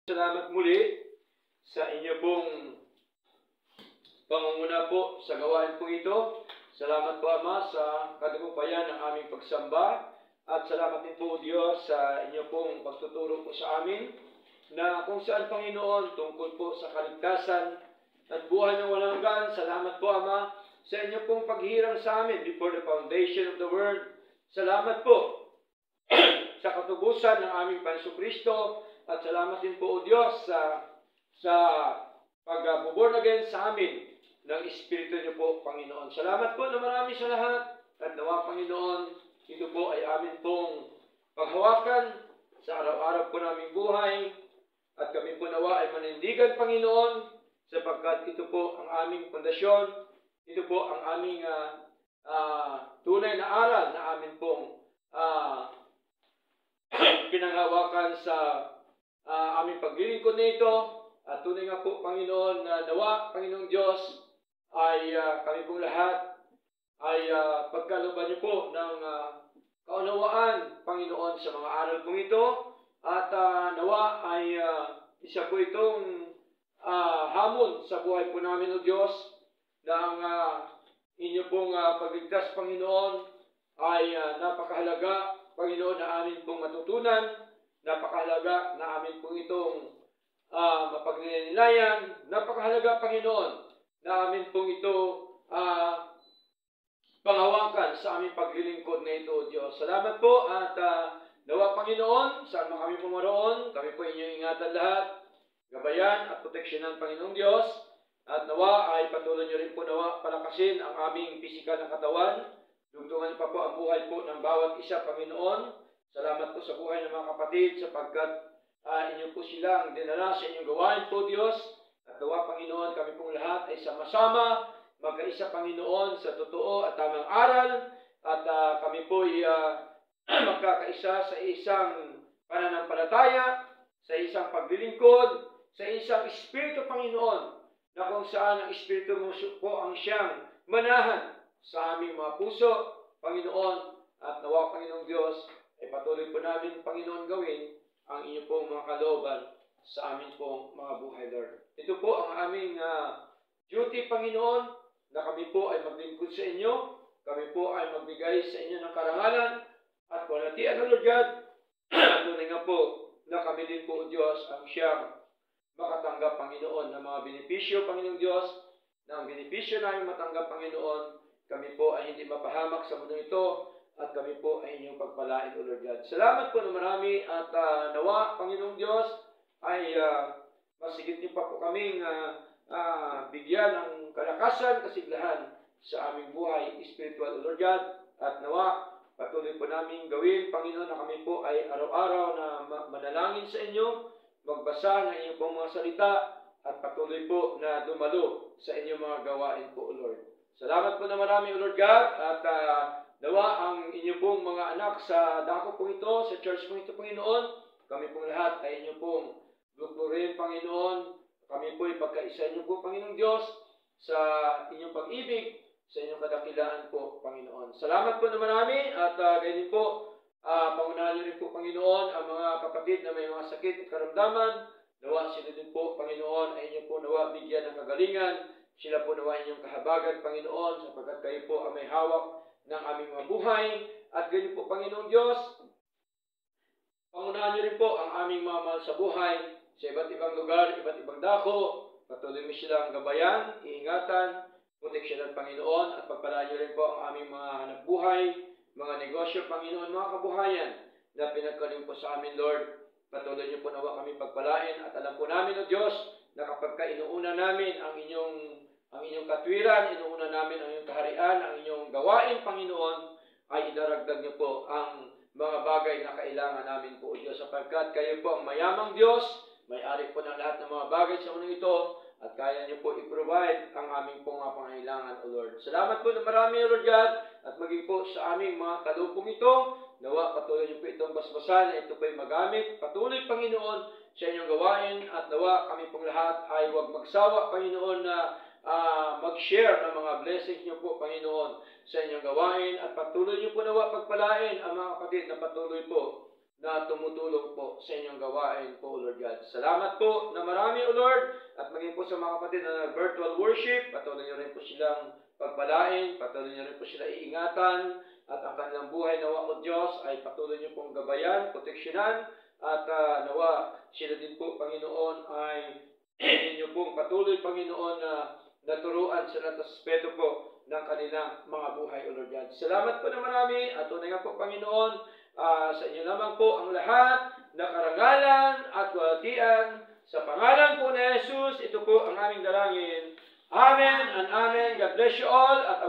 Salamat muli sa inyo pong pangunguna po sa gawain po ito. Salamat po, Ama, sa katagumpayan ng aming pagsamba. At salamat din po, Diyos, sa inyo pong pagtuturo po sa amin na kung saan, Panginoon, tungkol po sa kaligtasan at buhay ng walang hanggan. Salamat po, Ama, sa inyo pong paghirang sa amin before the foundation of the world. Salamat po sa katubusan ng aming Panginoong Kristo. At salamat din po, O Diyos, sa pag-born again sa amin ng Espiritu niyo po, Panginoon. Salamat po na marami sa lahat. At nawa, Panginoon, ito po ay amin pong paghawakan sa araw-araw po naming buhay. At kami po nawa ay manindigan, Panginoon, sapagkat ito po ang aming pundasyon. Ito po ang aming tunay na aral na amin pong pinanghawakan sa aming paglilingkod nito. At tunay nga po, Panginoon, na nawa, Panginoong Diyos, ay kami pong lahat ay pagkalooban niyo po ng kaunawaan, Panginoon, sa mga aral pong ito. At nawa ay isa po itong hamon sa buhay po namin, O Diyos, na ang inyo pong pagligtas, Panginoon, ay napakahalaga, Panginoon, na amin pong matutunan. Napakahalaga na amin pong itong mapagninilayan. Napakahalaga, Panginoon, na amin pong ito panghawakan sa aming paglilingkod na ito, Diyos. Salamat po at nawa, Panginoon, saan man kami pumaroon, kami po inyong ingatan lahat, gabayan at proteksyonan, Panginoong Diyos. At nawa ay patuloy niyo rin po nawa palakasin ang aming pisikal na katawan. Dugtungan pa po ang buhay po ng bawat isa, Panginoon. Salamat po sa buhay ng mga kapatid sapagkat inyo po silang dinala sa inyong gawain po, Diyos. At nawa, Panginoon, kami pong lahat ay sama-sama, magkaisa, Panginoon, sa totoo at tamang aral. At kami po ay magkakaisa sa isang pananampalataya, sa isang paglilingkod, sa isang Espiritu, Panginoon, na kung saan ang Espiritu mo po ang siyang manahan sa aming mga puso, Panginoon. At nawa, Panginoong Diyos, ay patuloy po namin, Panginoon, gawin ang inyo pong mga kalooban sa amin pong mga buhay, Lord. Ito po ang aming duty, Panginoon, na kami po ay maglingkod sa inyo. Kami po ay magbigay sa inyo ng karangalan at walatian, Lord God. Tunay nga po na kami din po, Diyos, ang siyang makatanggap, Panginoon, ng mga benepisyo, Panginoong Diyos, na ang benepisyo namin matanggap, Panginoon, kami po ay hindi mapahamak sa mundo ito. At kami po ay inyong pagpalain, O Lord God. Salamat po na marami at nawa, Panginoong Diyos, ay masigit niyo pa po kaming bigyan ng kalakasan, kasiglahan sa aming buhay spiritual, O Lord God. At nawa, patuloy po namin gawin, Panginoon, na kami po ay araw-araw na manalangin sa inyo, magbasa ng inyong pong mga salita, at patuloy po na dumalo sa inyong mga gawain po, O Lord. Salamat po na marami, O Lord God, at nawa ang inyo pong mga anak sa dako po ito, sa church po ito, Panginoon, kami pong lahat ay inyo pong luturin, Panginoon. Kami po ay pagkaisa inyo po, Panginoong Diyos, sa inyong pag-ibig, sa inyong kadakilaan po, Panginoon. Salamat po na marami at ganyan po, pangunahan niyo rin po, Panginoon, ang mga kapatid na may mga sakit at karamdaman. Nawa sila din po, Panginoon, ay inyo po nawa bigyan ng kagalingan. Sila po nawa inyong kahabagan, Panginoon, sapagkat kayo po ang may hawak ng aming mga buhay. At ganyan po, Panginoong Diyos, pangunahan niyo rin po ang aming mga mahal sa buhay, sa iba't ibang lugar, iba't ibang dako. Patuloy mo silang gabayan, iingatan, proteksyonan, Panginoon, at pagpalaan niyo rin po ang aming mga hanap buhay, mga negosyo, Panginoon, mga kabuhayan na pinagkaling po sa amin, Lord. Patuloy niyo po nawa kami pagpalain at alam po namin, O Diyos, na kapag inuuna namin ang inyong katwiran, inuuna namin ang inyong kaharian, ang inyong gawain, Panginoon, ay idaragdag niyo po ang mga bagay na kailangan namin po, O Diyos, sapagkat kayo po ang mayamang Diyos, may-ari po ng lahat ng mga bagay sa mundong ito, at kaya niyo po i-provide ang aming pong mga pangailangan, O Lord. Salamat po na marami, O Lord God, at maging po sa aming mga kalupong ito, nawa patuloy niyo po itong basbasan, na ito po ay magamit, patuloy, Panginoon, sa inyong gawain, at nawa kami pong lahat ay huwag magsawa, Panginoon, na mag-share ng mga blessings niyo po, Panginoon, sa inyong gawain, at patuloy niyo po nawa pagpalain ang mga kapatid na patuloy po na tumutulong po sa inyong gawain po, Lord God. Salamat po na marami, O Lord, at maging po sa mga kapatid na virtual worship, patuloy niyo rin po silang pagpalain, patuloy niyo rin po sila iingatan, at ang kanilang buhay nawa, O Diyos, ay patuloy niyo pong gabayan, proteksyonan, at nawa sila din po, Panginoon, ay inyo pong patuloy, Panginoon, na naturuan sa lahat ng aspeto po ng kanilang mga buhay, O Lord God. Salamat po na marami, at tunay nga po, Panginoon, sa inyo lamang po ang lahat na karangalan at walatian. Sa pangalan po ni Jesus, ito po ang aming dalangin. Amen and amen. God bless you all. At